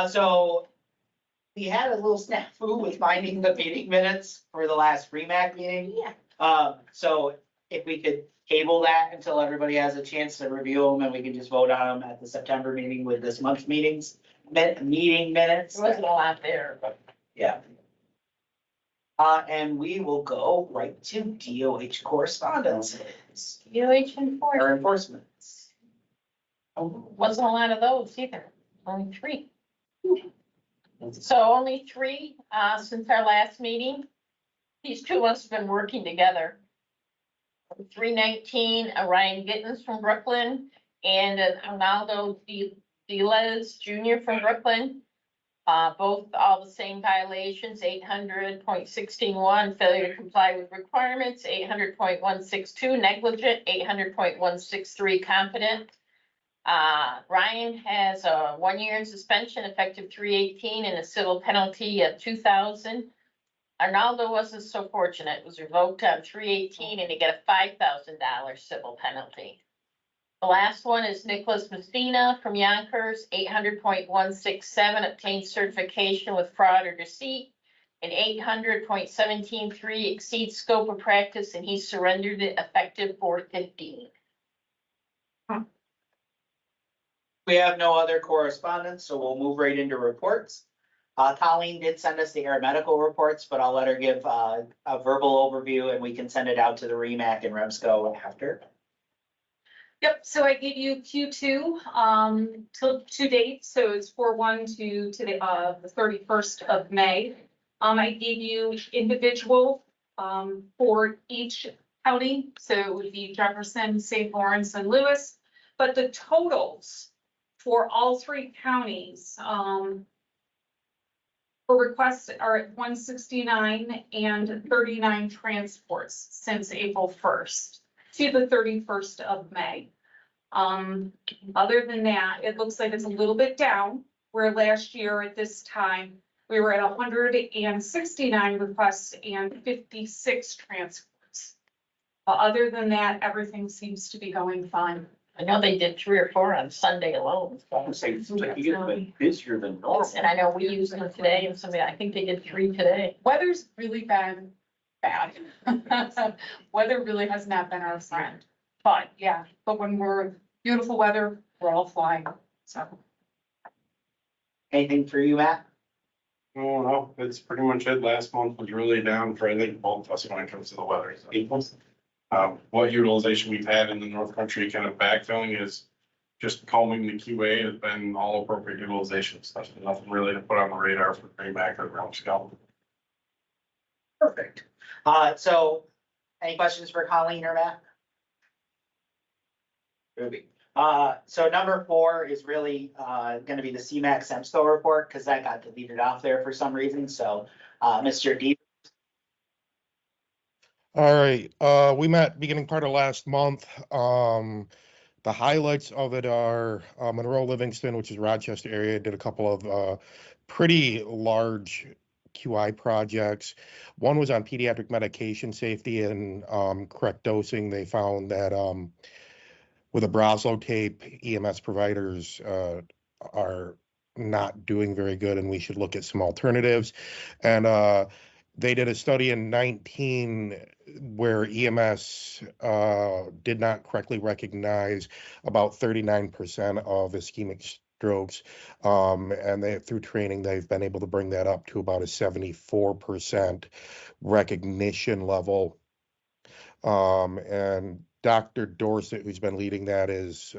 So we had a little snafu with finding the meeting minutes for the last REMAC meeting. Yeah. So if we could table that until everybody has a chance to review them and we can just vote on them at the September meeting with this month's meeting minutes. There wasn't a lot there, but. Yeah. And we will go right to DOH correspondence. DOH Or enforcements. Wasn't a lot of those either, only 3. So only 3, since our last meeting. These 2 of us have been working together. 319, Ryan Gittens from Brooklyn and Arnaldo Delez Jr. from Brooklyn. Both all the same violations, 800.16.1, failure to comply with requirements, 800.162, negligent, 800.163, competent. Ryan has a 1 year in suspension effective 3/18 and a civil penalty of $2,000. Arnaldo wasn't so fortunate. It was revoked on 3/18 and he got a $5,000 civil penalty. The last one is Nicholas Messina from Yonkers, 800.167, obtained certification with fraud or deceit, and 800.17.3 exceeds scope of practice, and he surrendered it effective 4/15. We have no other correspondence, so we'll move right into reports. Colleen did send us the aeromedical reports, but I'll let her give a verbal overview and we can send it out to the REMAC and REMSCO after. Yep, so I gave you Q2 till to date, so it's 4/1 to the 31st of May. I gave you individual for each county, so it would be Jefferson, St. Lawrence, and Lewis. But the totals for all 3 counties for requests are at 169 and 39 transports since April 1st. To the 31st of May. Other than that, it looks like it's a little bit down, where last year at this time, we were at 169 requests and 56 transports. Other than that, everything seems to be going fine. I know they did 3 or 4 on Sunday alone. It seems like you get a bit busier than normal. And I know we used them today and somebody, I think they did 3 today. Weather's really been bad. Weather really has not been our friend. But yeah, but when we're beautiful weather, we're all flying, so. Anything for you, Matt? Oh, no, that's pretty much it. Last month was really down for, I think, both of us when it comes to the weather. What utilization we've had in the North Country kind of backfilling is just combing the QA has been all appropriate utilization. So there's nothing really to put on the radar for REMAC or REMSCO. Perfect. So any questions for Colleen or Matt? Ruby. So number 4 is really gonna be the CMAQ SEMSCO report, because that got deleted off there for some reason. So Mr. D. All right, we met beginning part of last month. The highlights of it are Monroe Livingston, which is Rochester area, did a couple of pretty large QI projects. One was on pediatric medication safety and correct dosing. They found that with a Broslo tape, EMS providers are not doing very good, and we should look at some alternatives. And they did a study in 19 where EMS did not correctly recognize about 39% of ischemic strokes. And they, through training, they've been able to bring that up to about a 74% recognition level. And Dr. Dorsett, who's been leading that, is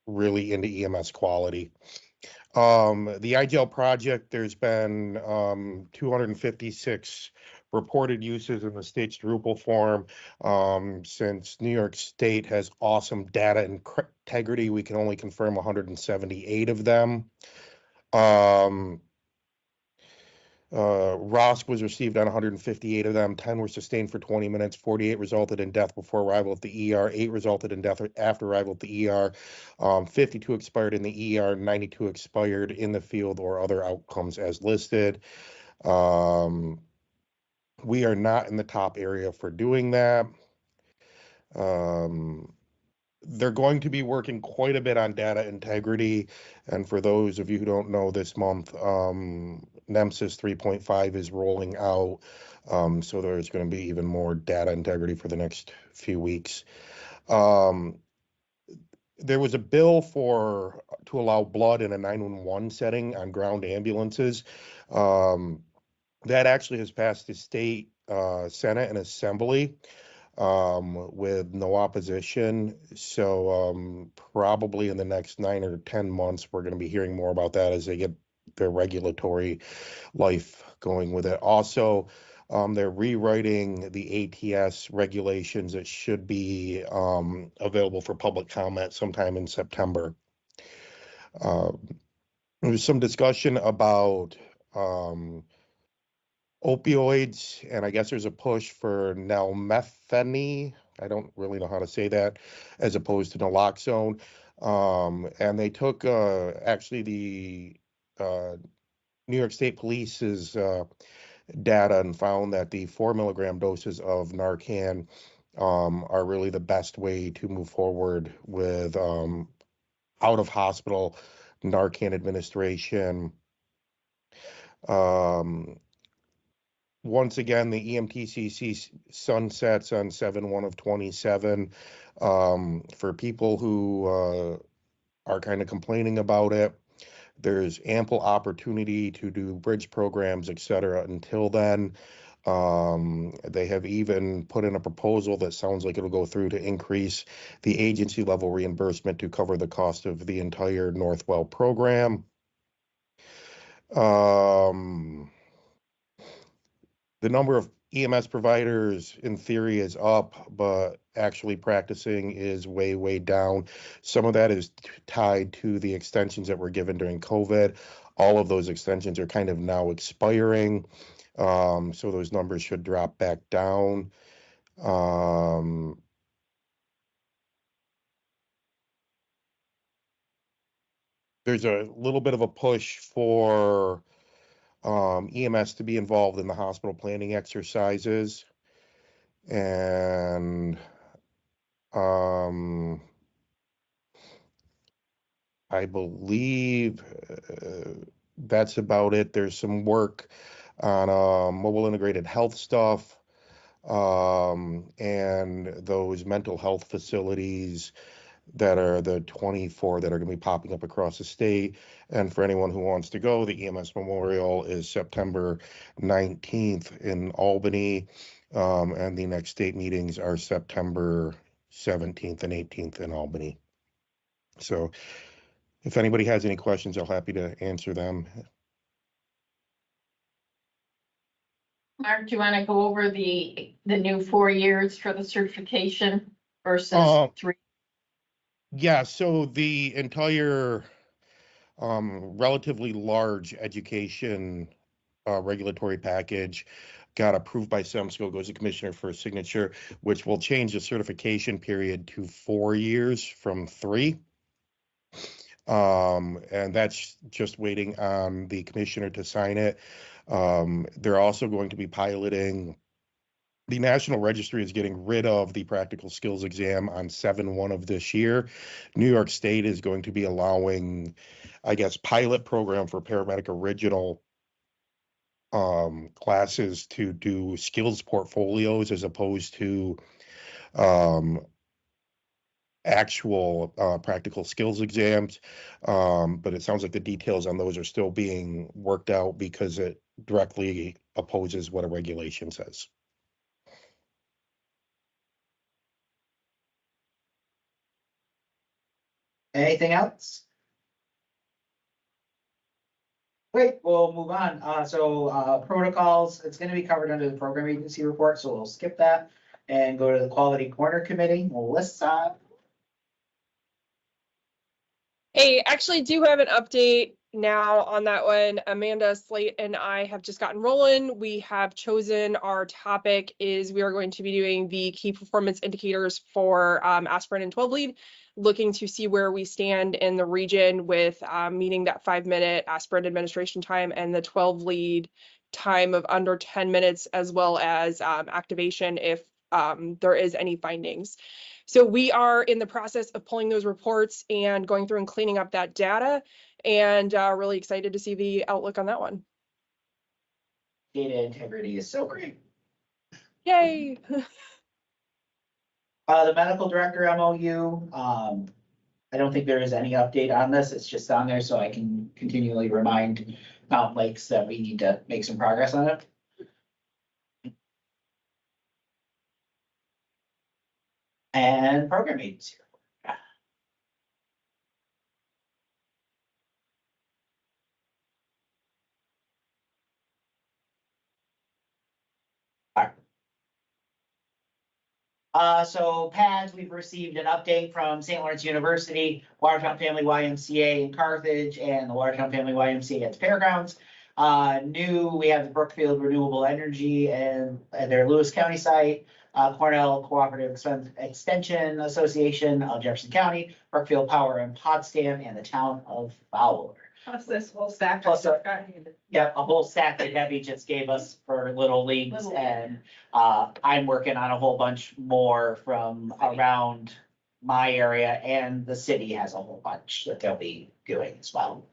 really into EMS quality. The IGL project, there's been 256 reported uses in the state's Drupal form. Since New York State has awesome data integrity, we can only confirm 178 of them. ROSC was received on 158 of them. 10 were sustained for 20 minutes. 48 resulted in death before arrival at the ER. 8 resulted in death after arrival at the ER. 52 expired in the ER. 92 expired in the field or other outcomes as listed. We are not in the top area for doing that. they're going to be working quite a bit on data integrity. And for those of you who don't know, this month, NEMSIS 3.5 is rolling out. So there's going to be even more data integrity for the next few weeks. There was a bill to allow blood in a 911 setting on ground ambulances. That actually has passed the state Senate and Assembly with no opposition. So probably in the next 9 or 10 months, we're going to be hearing more about that as they get their regulatory life going with it. Also, they're rewriting the ATS regulations that should be available for public comment sometime in September. There was some discussion about opioids, and I guess there's a push for nalmefene. I don't really know how to say that, as opposed to naloxone. And they took actually the New York State Police's data and found that the 4 milligram doses of Narcan are really the best way to move forward with out of hospital Narcan administration. Once again, the EMTCC sunsets on 7/1 of 27. For people who are kind of complaining about it, there's ample opportunity to do bridge programs, et cetera, until then. They have even put in a proposal that sounds like it'll go through to increase the agency level reimbursement to cover the cost of the entire Northwell program. The number of EMS providers in theory is up, but actually practicing is way, way down. Some of that is tied to the extensions that were given during COVID. All of those extensions are kind of now expiring. So those numbers should drop back down. There's a little bit of a push for EMS to be involved in the hospital planning exercises. And I believe that's about it. There's some work on mobile integrated health stuff and those mental health facilities that are the 24 that are going to be popping up across the state. And for anyone who wants to go, the EMS Memorial is September 19th in Albany. And the next state meetings are September 17th and 18th in Albany. So if anybody has any questions, I'm happy to answer them. Mark, do you want to go over the new 4 years for the certification versus 3? Yeah, so the entire relatively large education regulatory package got approved by SEMSCO, goes to commissioner for a signature, which will change the certification period to 4 years from 3. And that's just waiting on the commissioner to sign it. They're also going to be piloting. The National Registry is getting rid of the practical skills exam on 7/1 of this year. New York State is going to be allowing, I guess, pilot program for paramedic original classes to do skills portfolios as opposed to actual practical skills exams. But it sounds like the details on those are still being worked out because it directly opposes what a regulation says. Anything else? Great, we'll move on. So protocols, it's gonna be covered under the program agency report, so we'll skip that and go to the quality corner committee. Melissa? Hey, actually do have an update now on that one. Amanda, Slate, and I have just gotten rolling. We have chosen our topic is we are going to be doing the key performance indicators for aspirin and 12 lead, looking to see where we stand in the region with meeting that 5-minute aspirin administration time and the 12 lead time of under 10 minutes, as well as activation if there is any findings. So we are in the process of pulling those reports and going through and cleaning up that data, and really excited to see the outlook on that one. Data integrity is so great. Yay. The medical director MOU, I don't think there is any update on this. It's just on there so I can continually remind Mountain Lakes that we need to make some progress on it. And program agency. So PADS, we've received an update from St. Lawrence University, Watertown Family YMCA in Carthage, and the Watertown Family YMCA at the fairgrounds. We have the Brookfield Renewable Energy and their Lewis County site, Cornell Cooperative Extension Association of Jefferson County, Brookfield Power in Potsdam, and the town of Fowler. Plus this whole stack. Plus Yep, a whole stack that Debbie just gave us for little leagues, Little League. and I'm working on a whole bunch more from around my area, and the city has a whole bunch that they'll be doing as well.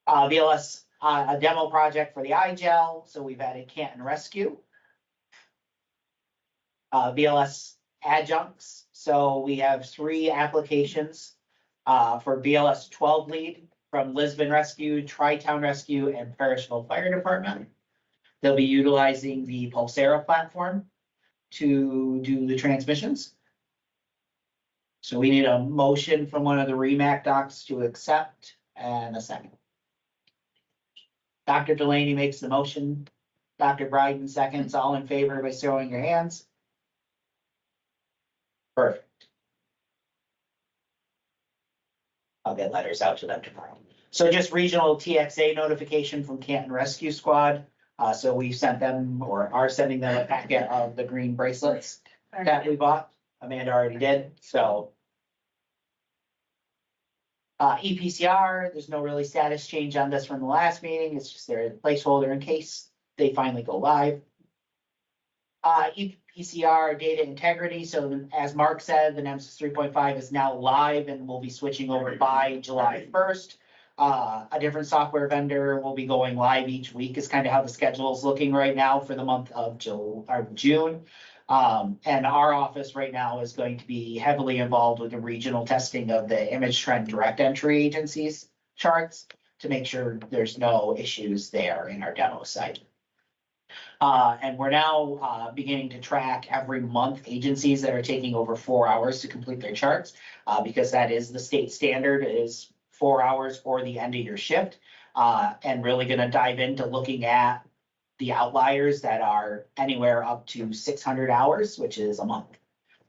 VLS, a demo project for the iGel, so we've added Canton Rescue. VLS adjuncts, so we have 3 applications for VLS 12 lead from Lisbon Rescue, Tri-Town Rescue, and Parrishville Fire Department. They'll be utilizing the Pulsera platform to do the transmissions. So we need a motion from one of the REMAC docs to accept, and a second. Dr. Delaney makes the motion. Dr. Bryden seconds. All in favor by showing your hands. Perfect. I'll get letters out to them tomorrow. So just regional TXA notification from Canton Rescue Squad. So we sent them, or are sending them, a packet of the green bracelets that we bought. Amanda already did, so. EPCR, there's no really status change on this from the last meeting. It's just their placeholder in case they finally go live. EPCR data integrity. So as Mark said, the Nemesis 3.5 is now live and will be switching over by July 1st. A different software vendor will be going live each week is kind of how the schedule is looking right now for the month of June. And our office right now is going to be heavily involved with the regional testing of the image trend direct entry agencies charts to make sure there's no issues there in our demo site. And we're now beginning to track every month agencies that are taking over 4 hours to complete their charts, because that is the state standard, is 4 hours or the end of your shift. And really gonna dive into looking at the outliers that are anywhere up to 600 hours, which is a month.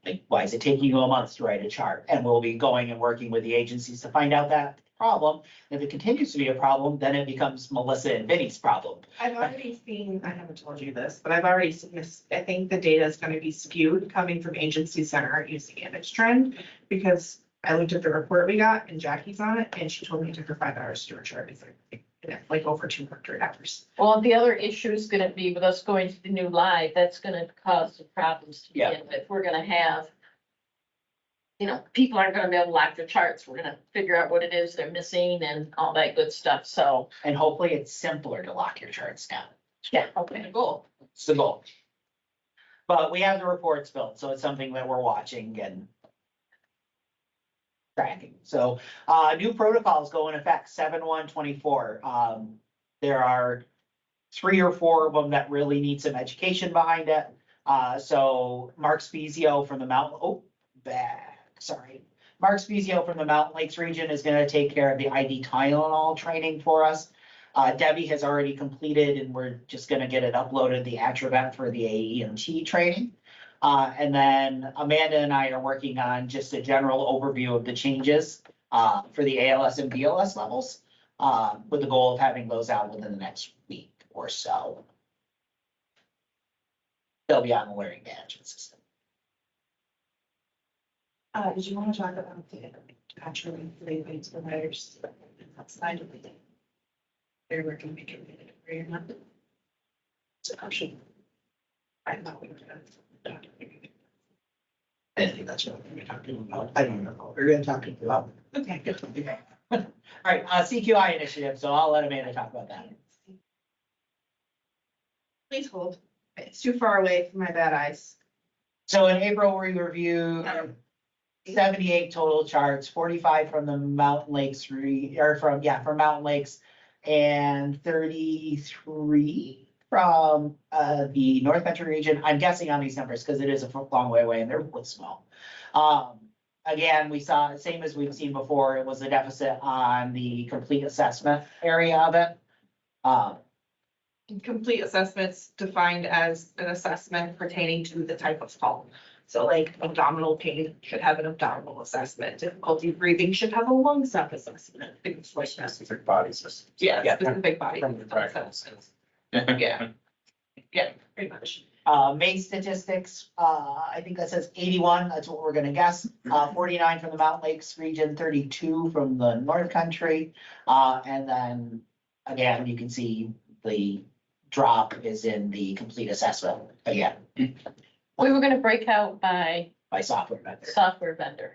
Like, why is it taking you a month to write a chart? And we'll be going and working with the agencies to find out that problem. If it continues to be a problem, then it becomes Melissa and Vinny's problem. I've already seen, I haven't told you this, but I've already seen this. I think the data is going to be skewed coming from agencies that aren't using image trend, because I looked at the report we got and Jackie's on it and she told me it took her 5 hours to do a chart. It's like over 200 hours. Well, the other issue is gonna be with us going to the new live, that's gonna cause some problems to begin with. We're gonna have, people aren't gonna be able to lock their charts. We're gonna figure out what it is they're missing and all that good stuff, so. And hopefully it's simpler to lock your charts now. Yeah, okay, cool. It's the goal. But we have the reports built, so it's something that we're watching and tracking. So, new protocols go in effect 7/1/24. There are 3 or 4 of them that really need some education behind it. So Mark Spezio from the Mountain Lakes region is gonna take care of the ID Tylenol training for us. Debbie has already completed, and we're just gonna get it uploaded, the Atrovent for the AEMT training. And then Amanda and I are working on just a general overview of the changes for the ALS and BLS levels, with the goal of having those out within the next week or so. They'll be on the learning management system. Did you want to talk about the actually ways providers outside of the they're working to make it or not? It's an option. I thought we were gonna. I think that's what we're talking about. I don't know what we're gonna talk about. Okay, good. Okay. All right, CQI initiative, so I'll let Amanda talk about that. Please hold. It's too far away from my bad eyes. So in April, we reviewed 78 total charts, 45 from the Mountain Lakes from Mountain Lakes, and 33 from the North Country region. I'm guessing on these numbers because it is a long way away and they're really small. Again, we saw, same as we've seen before, it was a deficit on the complete assessment area of it. Complete assessments defined as an assessment pertaining to the type of fall. So like abdominal pain should have an abdominal assessment, difficulty breathing should have a lung self-assessment, things like that. Specific body system. Yeah, specific body. From the practice. Yeah. Yeah, pretty much. Main statistics, I think that says 81, that's what we're gonna guess. 49 from the Mountain Lakes region, 32 from the North Country. And then, again, you can see the drop is in the complete assessment, again, We were gonna break out by by software vendor. software vendor.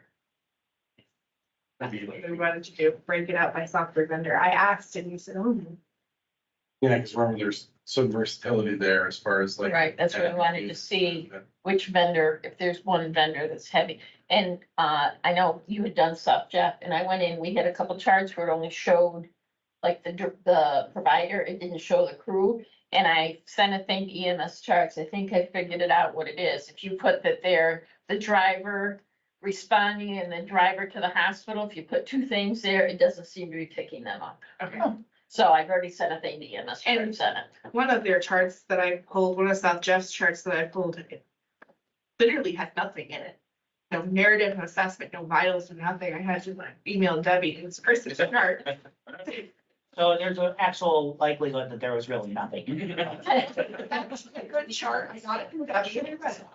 What we wanted to do, break it out by software vendor. I asked and you said, oh. Yeah, because remember, there's some versatility there as far as like. Right, that's what I wanted to see, which vendor, if there's one vendor that's heavy. And I know you had done stuff, Jeff, and I went in, we had a couple charts where it only showed like the provider, it didn't show the crew. And I sent a thing to EMS charts, I think I figured it out what it is. If you put that they're the driver responding and the driver to the hospital, if you put two things there, it doesn't seem to be picking them up. Okay. So I've already sent a thing to EMS And- charts on it. One of their charts that I pulled, one of South Jeff's charts that I pulled, it literally had nothing in it. No narrative, no assessment, no vitals, no nothing. I had to like email Debbie, it's first chart. So there's an actual likelihood that there was really nothing. That's a good chart. I got it from Debbie. and I read it.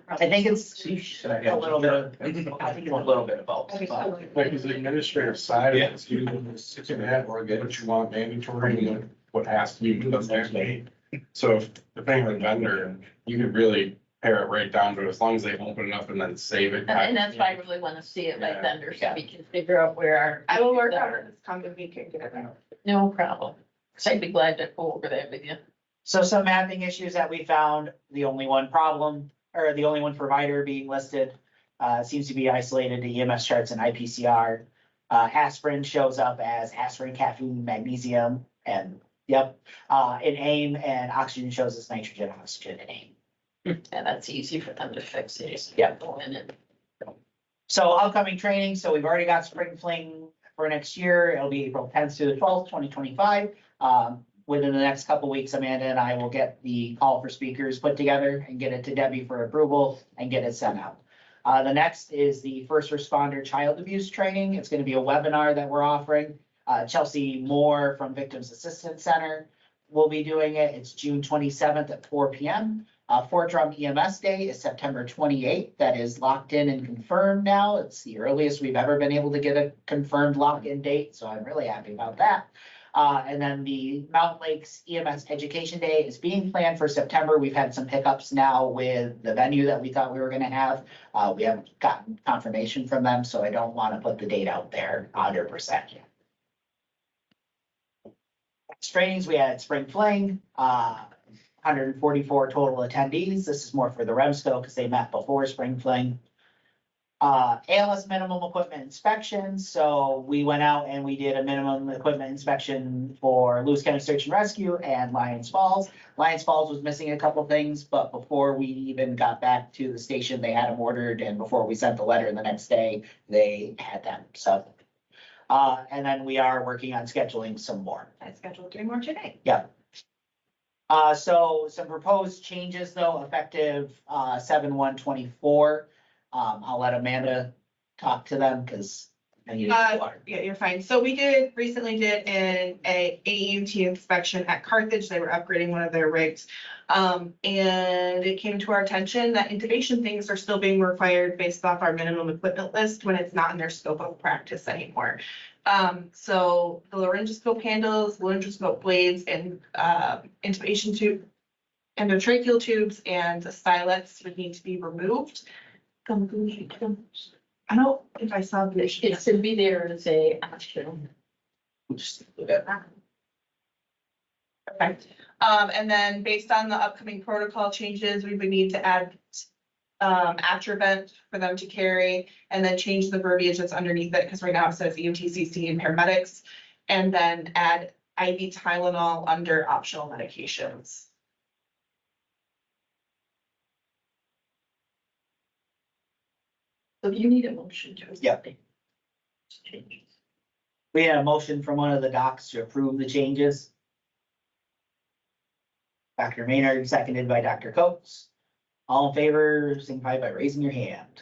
I think it's a little bit of, I think it's a little bit of both. but- Like the administrative side of it, it's you can have or get what you want mandatory and what has to be, doesn't have to be. So if depending on the vendor, you could really pare it right down to as long as they open it up and then save it. And that's why I really wanna see it by Yeah. vendor, so we can figure out where our. I will work on it this coming week and get it out. No problem. So I'd be glad to go over that with you. So some mapping issues that we found, the only one problem, or the only one provider being listed, seems to be isolated to EMS charts and IPCR. Aspirin shows up as aspirin, caffeine, magnesium, and in AIM, and oxygen shows as nitrogen, oxygen, and AIM. And that's easy for them to fix it. Yep. Go in and So upcoming training, so we've already got spring fling for next year. It'll be April 10th to the 12th, 2025. Within the next couple weeks, Amanda and I will get the call for speakers put together and get it to Debbie for approval and get it sent out. The next is the first responder child abuse training. It's going to be a webinar that we're offering. Chelsea Moore from Victims Assistance Center will be doing it. It's June 27th at 4 p.m. Fort Drum EMS Day is September 28th. That is locked in and confirmed now. It's the earliest we've ever been able to get a confirmed lock-in date, so I'm really happy about that. And then the Mountain Lakes EMS Education Day is being planned for September. We've had some hiccups now with the venue that we thought we were gonna have. We haven't gotten confirmation from them, so I don't want to put the date out there 100% yet. Trainings, we had spring fling, 144 total attendees. This is more for the REMSCO because they met before spring fling. ALS minimum equipment inspection. So we went out and we did a minimum equipment inspection for Lewis County Search and Rescue and Lions Falls. Lions Falls was missing a couple things, but before we even got back to the station, they had them ordered, and before we sent the letter the next day, they had them. So, and then we are working on scheduling some more. I scheduled 3 more today. So some proposed changes though, effective 7/1/24. I'll let Amanda talk to them because I need water. Yeah, you're fine. So we recently did an AEMT inspection at Carthage. They were upgrading one of their rigs. And it came to our attention that intubation things are still being required based off our minimum equipment list when it's not in their scope of practice anymore. So the laryngoscope handles, laryngoscope blades, and intubation tube endotracheal tubes and the stylets would need to be removed. I don't know if I saw the. It should be there as a option. Okay, and then based on the upcoming protocol changes, we would need to add Atrovent for them to carry, and then change the verbiage that's underneath it, because right now it says EMTCC and paramedics, and then add IV Tylenol under optional medications. So you need a motion to. Yep. Changes. We had a motion from one of the docs to approve the changes. Dr. Maynard, seconded by Dr. Coates. All in favor, signify by raising your hand.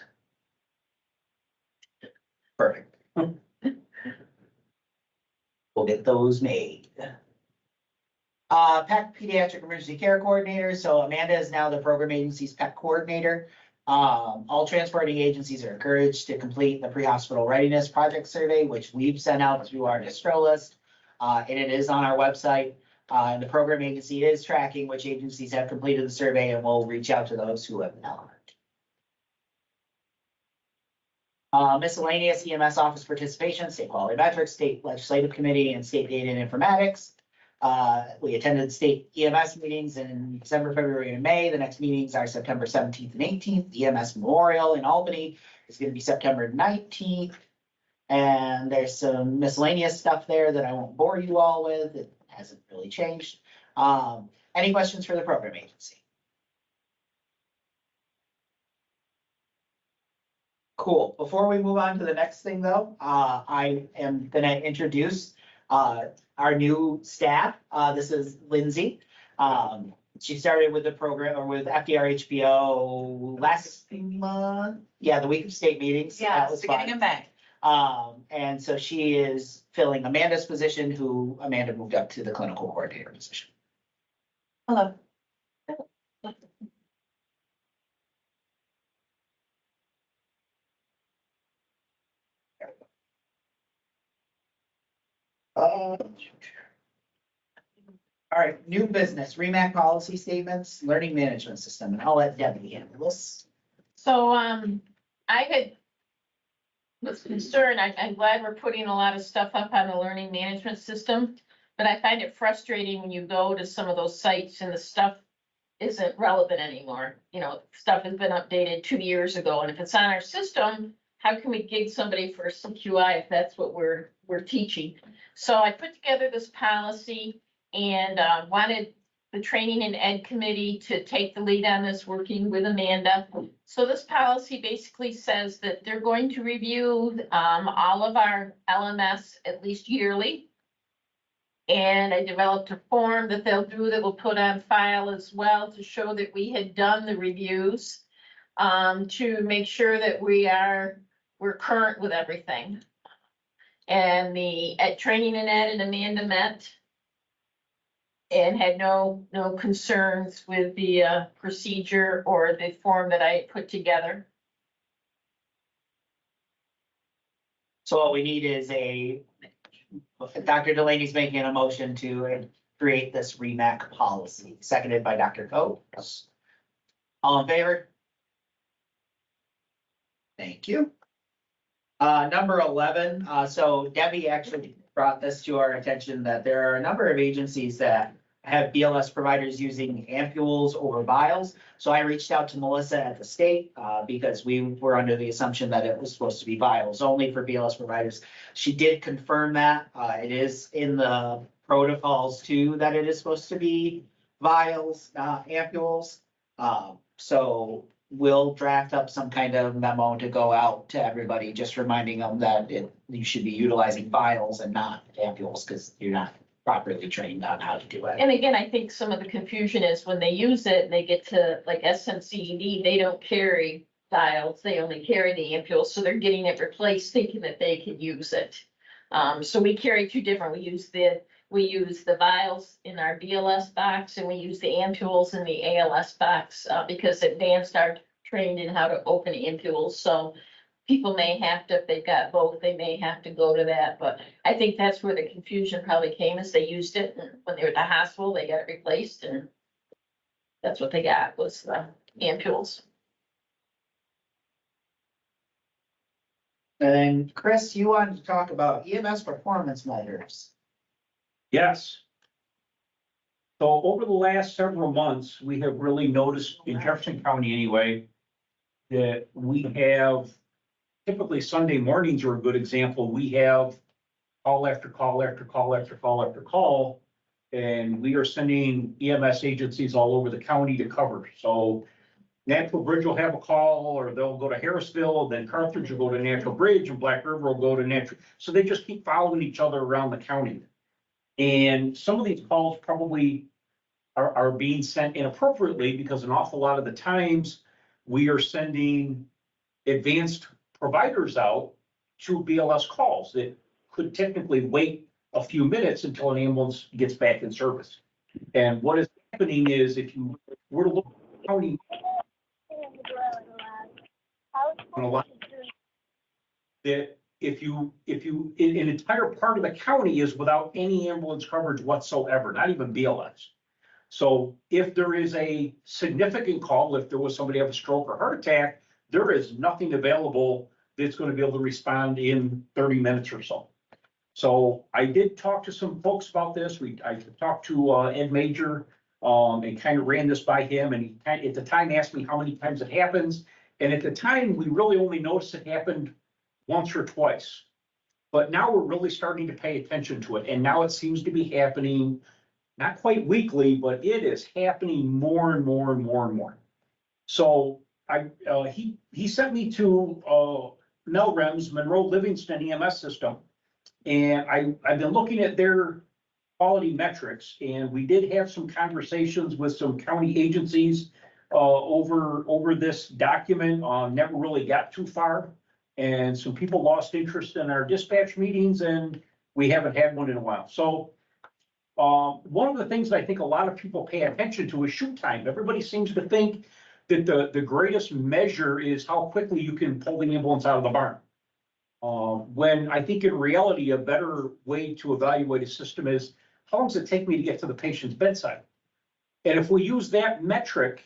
Perfect. We'll get those made. PEC Pediatric Emergency Care Coordinator, so Amanda is now the program agency's PEC coordinator. All transporting agencies are encouraged to complete the pre-hospital readiness project survey, which we've sent out through our distro list. And it is on our website. And the program agency is tracking which agencies have completed the survey, and we'll reach out to those who have not. Miscellaneous EMS office participation, state quality metrics, state legislative committee, and state data and informatics. We attended state EMS meetings in December, February, and May. The next meetings are September 17th and 18th. The EMS Memorial in Albany is going to be September 19th. And there's some miscellaneous stuff there that I won't bore you all with. It hasn't really changed. Any questions for the program agency? Cool. Before we move on to the next thing though, I am gonna introduce our new staff. This is Lindsay. She started with the program or with FDR HBO last month. Yeah, the week of state meetings. That was fun. Beginning of May. And so she is filling Amanda's position, who Amanda moved up to the clinical coordinator position. Hello. All right, new business, REMAC policy statements, learning management system, and I'll let Debbie handle this. So, was concerned, I'm glad we're putting a lot of stuff up on the learning management system, but I find it frustrating when you go to some of those sites and the stuff isn't relevant anymore. You know, stuff has been updated 2 years ago, and if it's on our system, how can we gig somebody for CQI if that's what we're teaching? So I put together this policy and wanted the training and ed committee to take the lead on this, working with Amanda. So this policy basically says that they're going to review all of our LMS at least yearly. And I developed a form that they'll do that we'll put on file as well to show that we had done the reviews, to make sure that we're current with everything. And the training and ed and Amanda met and had no concerns with the procedure or the form that I put together. So what we need is Dr. Delaney's making a motion to create this REMAC policy, seconded by Dr. Coates. All in favor? Thank you. Number 11, so Debbie actually brought this to our attention that there are a number of agencies that have BLS providers using ampules over vials. So I reached out to Melissa at the state because we were under the assumption that it was supposed to be vials only for BLS providers. She did confirm that. It is in the protocols too, that it is supposed to be vials, ampules. So we'll draft up some kind of memo to go out to everybody, just reminding them that you should be utilizing vials and not ampules, because you're not properly trained on how to do it. And again, I think some of the confusion is when they use it, they get to like SMCED, they don't carry vials, they only carry the ampules, so they're getting it replaced thinking that they can use it. So we carry two different, we use the vials in our BLS box and we use the ampules in the ALS box, because advanced are trained in how to open ampules. So people may have to, if they've got both, they may have to go to that, but I think that's where the confusion probably came, as they used it and when they were at the hospital, they got it replaced, and That's what they got, was the ampules. And then, Chris, you wanted to talk about EMS performance measures. Yes. So over the last several months, we have really noticed in Jefferson County anyway, that we have, typically Sunday mornings are a good example. We have call after call after call after call after call. And we are sending EMS agencies all over the county to cover. So Natural Bridge will have a call, or they'll go to Harrisville, then Carthage will go to Natural Bridge, and Black River will go to Natural. So they just keep following each other around the county. And some of these calls probably are being sent inappropriately, because an awful lot of the times we are sending advanced providers out to BLS calls that could technically wait a few minutes until an ambulance gets back in service. And what is happening is, if you were to look at the county, that if you, an entire part of the county is without any ambulance coverage whatsoever, not even BLS. So if there is a significant call, if there was somebody have a stroke or heart attack, there is nothing available that's going to be able to respond in 30 minutes or so. So I did talk to some folks about this. I talked to Ed Major and kind of ran this by him, and he kind of, at the time, asked me how many times it happens. And at the time, we really only noticed it happened once or twice. But now we're really starting to pay attention to it. And now it seems to be happening, not quite weekly, but it is happening more and more and more and more. So he sent me to NELREM's Monroe Livingston EMS system. And I've been looking at their quality metrics, and we did have some conversations with some county agencies over this document. Never really got too far. And some people lost interest in our dispatch meetings, and we haven't had one in a while. So one of the things that I think a lot of people pay attention to is shoot time. Everybody seems to think that the greatest measure is how quickly you can pull the ambulance out of the barn. When I think in reality, a better way to evaluate a system is, how long does it take me to get to the patient's bedside? And if we use that metric,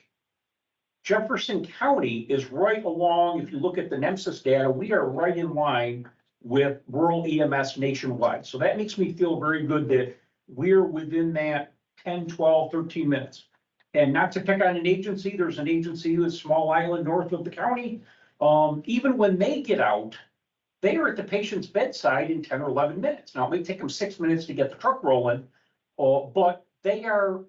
Jefferson County is right along. If you look at the NEMSIS data, we are right in line with rural EMS nationwide. So that makes me feel very good that we're within that 10, 12, 13 minutes. And not to pick on an agency, there's an agency that's Small Island north of the county. Even when they get out, they are at the patient's bedside in 10 or 11 minutes. Now, it may take them 6 minutes to get the truck rolling, but they are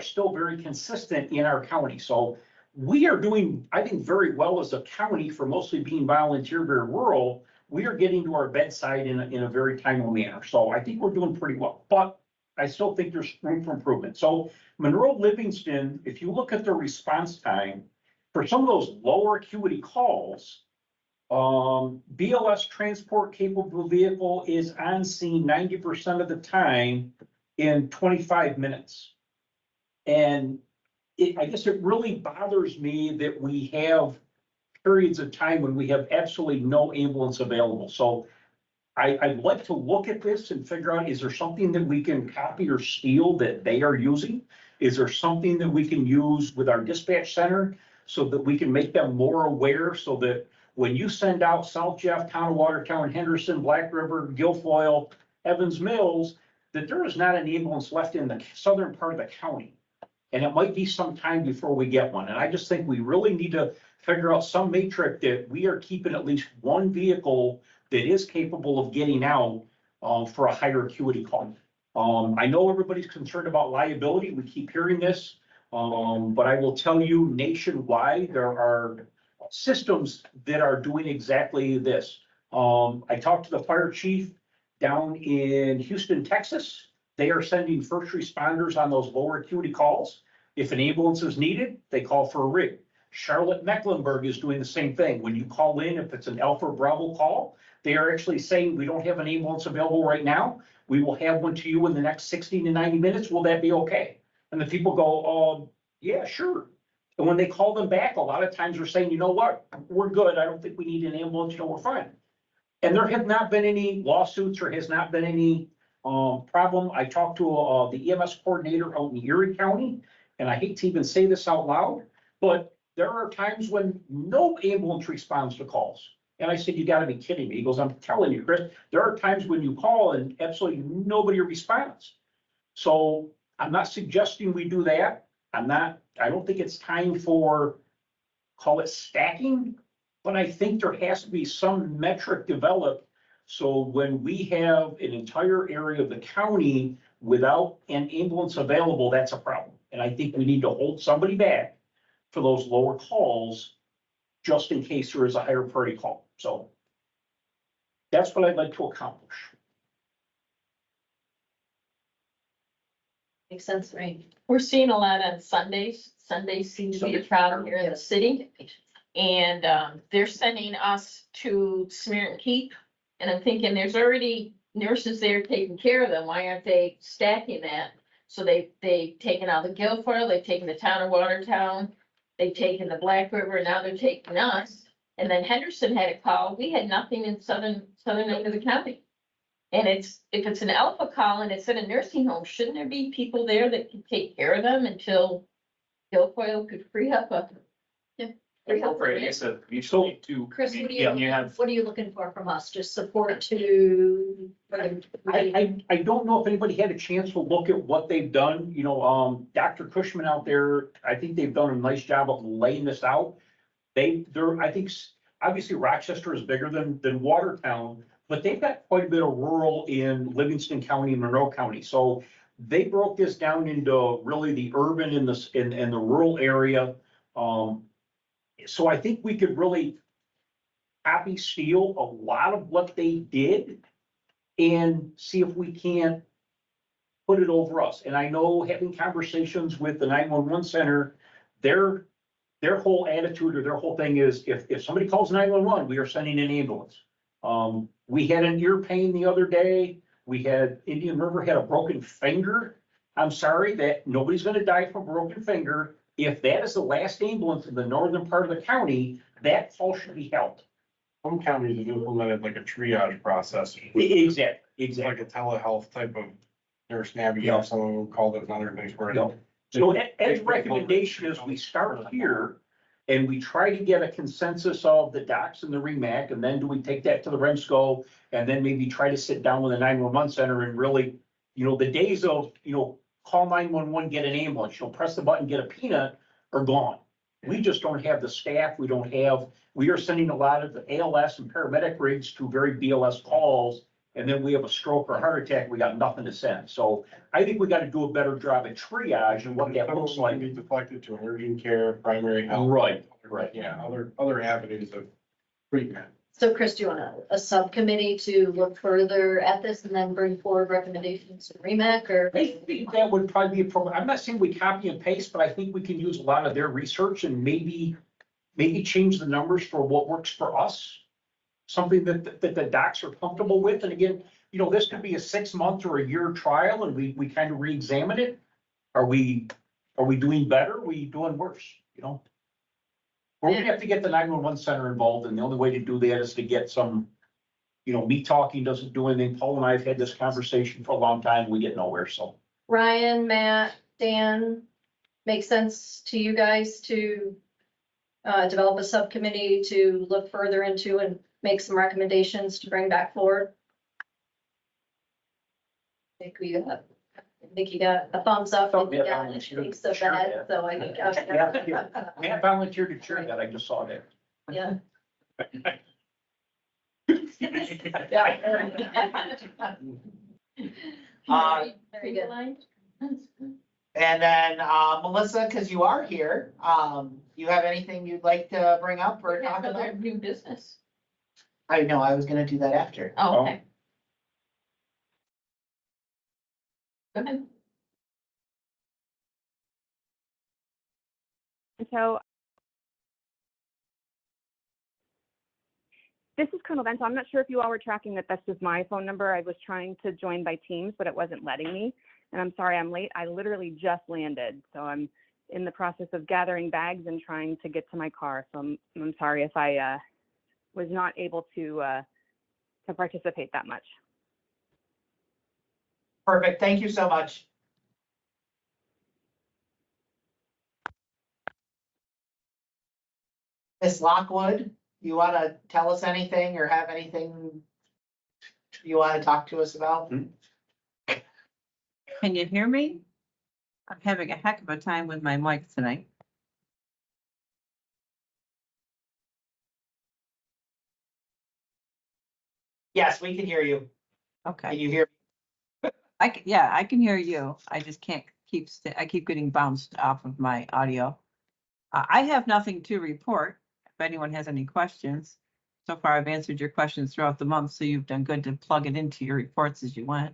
still very consistent in our county. So we are doing, I think, very well as a county for mostly being volunteer, very rural. We are getting to our bedside in a very timely manner. So I think we're doing pretty well, but I still think there's room for improvement. So Monroe Livingston, if you look at the response time for some of those lower acuity calls, BLS transport capable vehicle is on scene 90% of the time in 25 minutes. And I guess it really bothers me that we have periods of time when we have absolutely no ambulance available. So I'd like to look at this and figure out, is there something that we can copy or steal that they are using? Is there something that we can use with our dispatch center so that we can make them more aware, so that when you send out South Jeff, Town of Watertown, Henderson, Black River, Guilfoyle, Evans Mills, that there is not an ambulance left in the southern part of the county. And it might be some time before we get one. And I just think we really need to figure out some metric that we are keeping at least one vehicle that is capable of getting out for a higher acuity call. I know everybody's concerned about liability. We keep hearing this, but I will tell you, nationwide, there are systems that are doing exactly this. I talked to the fire chief down in Houston, Texas. They are sending first responders on those lower acuity calls. If an ambulance is needed, they call for a rig. Charlotte Mecklenburg is doing the same thing. When you call in, if it's an Alpha Bravo call, they are actually saying, we don't have an ambulance available right now. We will have one to you in the next 60 to 90 minutes. Will that be okay? And the people go, yeah, sure. And when they call them back, a lot of times they're saying, you know what, we're good. I don't think we need an ambulance. We're fine. And there have not been any lawsuits, or has not been any problem. I talked to the EMS coordinator out in Erie County, and I hate to even say this out loud, but there are times when no ambulance responds to calls. And I said, you gotta be kidding me. He goes, I'm telling you, Chris, there are times when you call and absolutely nobody responds. So I'm not suggesting we do that. I don't think it's time for, call it stacking, but I think there has to be some metric developed. So when we have an entire area of the county without an ambulance available, that's a problem. And I think we need to hold somebody back for those lower calls, just in case there is a higher priority call. So that's what I'd like to accomplish. Makes sense to me. We're seeing a lot on Sundays. Sundays seem to be a problem here in the city. And they're sending us to Smear and Keep. And I'm thinking there's already nurses there taking care of them. Why aren't they stacking that? So they've taken out the Guilfoyle, they've taken the town of Watertown, they've taken the Black River, and now they're taking us. And then Henderson had a call. We had nothing in southern end of the county. And if it's an alpha call and it's in a nursing home, shouldn't there be people there that can take care of them until Guilfoyle could free up a? Appropriate use of mutually to. Chris, what do Yeah, you have. what are you looking for from us? Just support to? I don't know if anybody had a chance to look at what they've done, Dr. Cushman out there, I think they've done a nice job of laying this out. I think, obviously Rochester is bigger than Watertown, but they've got quite a bit of rural in Livingston County and Monroe County. So they broke this down into really the urban and the rural area. So I think we could really copy, steal a lot of what they did and see if we can't put it over us. And I know having conversations with the 911 center, their whole attitude or their whole thing is if somebody calls 911, we are sending an ambulance. We had an ear pain the other day. Indian River had a broken finger. I'm sorry that nobody's gonna die from a broken finger. If that is the last ambulance in the northern part of the county, that call should be held. Some counties have implemented like a triage process. Exactly. Like a telehealth type of nurse navigator, someone would call it another thing for it. So Ed's recommendation is we start here and we try to get a consensus of the docs and the REMAC, and then do we take that to the REMSCO and then maybe try to sit down with the 911 center and really, the days of, call 911, get an ambulance, press the button, get a peanut are gone. We just don't have the staff. We are sending a lot of the ALS and paramedic rigs to very BLS calls. And then we have a stroke or a heart attack, we got nothing to send. So I think we got to do a better job at triage and what that looks like. Be deflected to urgent care, primary health. Right. Yeah, other avenues of treatment. So Chris, do you want a subcommittee to look further at this and then bring forward recommendations to REMAC or? I think that would probably be appropriate. I'm not saying we copy and paste, but I think we can use a lot of their research and maybe change the numbers for what works for us. Something that the docs are comfortable with. And again, this could be a 6-month or a year trial and we kind of re-examine it. Are we doing better? Are we doing worse? We're gonna have to get the 911 center involved, and the only way to do that is to get some, me talking doesn't do anything. Paul and I have had this conversation for a long time. We get nowhere, so. Ryan, Matt, Dan, make sense to you guys to develop a subcommittee to look further into and make some recommendations to bring back forward? I think you got a thumbs up. Oh, You yeah, got volunteer it. So chair bad, that. so I think. Matt volunteered to chair that. I just saw that. Yeah. Very good. And then, Melissa, because you are here, you have anything you'd like to bring up or talk about? Another new business. I know, I was gonna do that after. Oh, okay. Go ahead. So this is Colonel Bento. I'm not sure if you all were tracking that this is my phone number. I was trying to join by Teams, but it wasn't letting me. And I'm sorry I'm late. I literally just landed. So I'm in the process of gathering bags and trying to get to my car. So I'm sorry if I was not able to participate that much. Perfect, thank you so much. Ms. Lockwood, you wanna tell us anything or have anything you wanna talk to us about? Can you hear me? I'm having a heck of a time with my mic tonight. Yes, we can hear you. Can Okay, you hear? yeah, I can hear you. I just can't I keep getting bounced off of my audio. I have nothing to report. If anyone has any questions. So far, I've answered your questions throughout the month, so you've done good to plug it into your reports as you went.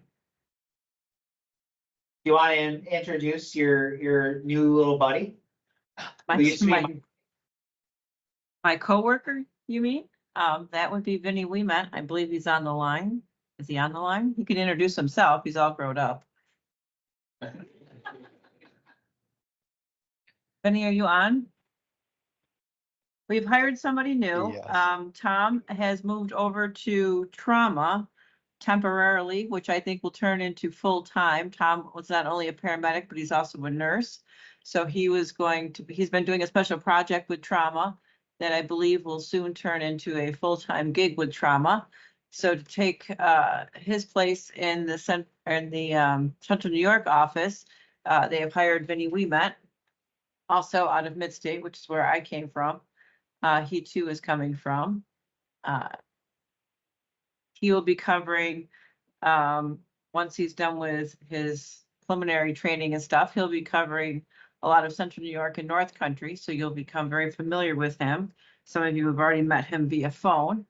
You wanna introduce your new little buddy? My, Who used to be my coworker, you mean? That would be Vinny Weemat. I believe he's on the line. Is he on the line? He can introduce himself. He's all grown up. Vinny, are you on? We've hired somebody new. Yes. Tom has moved over to trauma temporarily, which I think will turn into full-time. Tom was not only a paramedic, but he's also a nurse. So he's been doing a special project with trauma that I believe will soon turn into a full-time gig with trauma. So to take his place in the Central New York office, they have hired Vinny Weemat, also out of Midstate, which is where I came from. He too is coming from. He will be covering, once he's done with his preliminary training and stuff, he'll be covering a lot of Central New York and North Country, so you'll become very familiar with him. Some of you have already met him via phone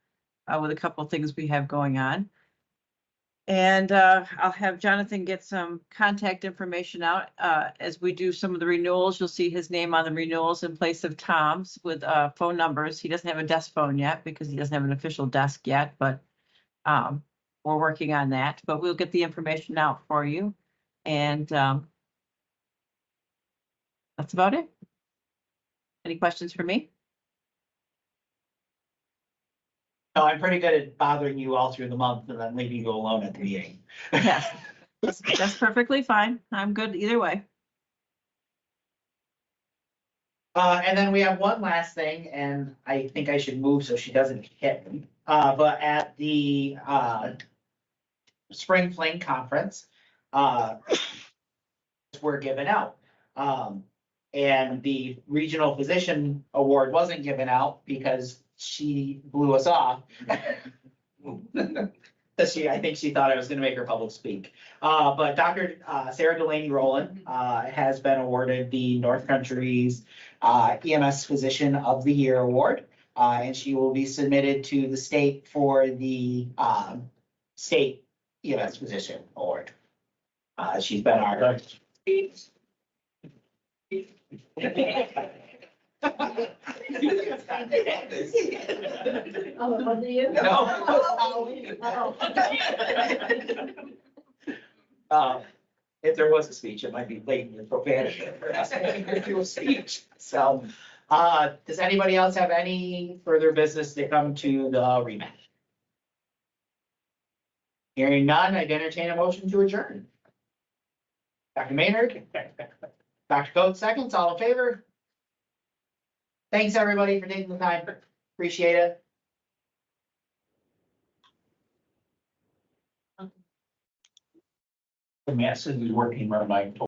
with a couple of things we have going on. And I'll have Jonathan get some contact information out as we do some of the renewals. You'll see his name on the renewals in place of Tom's with phone numbers. He doesn't have a desk phone yet because he doesn't have an official desk yet, but we're working on that. But we'll get the information out for you. And that's about it. Any questions for me? No, I'm pretty good at bothering you all through the month and then leaving you alone at the meeting. Yes, that's perfectly fine. I'm good either way. And then we have one last thing, and I think I should move so she doesn't hit me. But at the Spring Fling Conference, were given out. And the regional physician award wasn't given out because she blew us off. I think she thought I was gonna make her public speak. But Dr. Sarah Delaney Rowland has been awarded the North Country's EMS Physician of the Year Award. And she will be submitted to the state for the state EMS Physician Award. She's been our. Oh, what do you? If there was a speech, it might be blatant and profanity for asking her to do a speech. So, does anybody else have any further business to come to the REMAC? Hearing none, I'd entertain a motion to adjourn. Dr. Maynard? Dr. Coates, seconds, all in favor? Thanks, everybody, for taking the time. Appreciate it. The message is working around my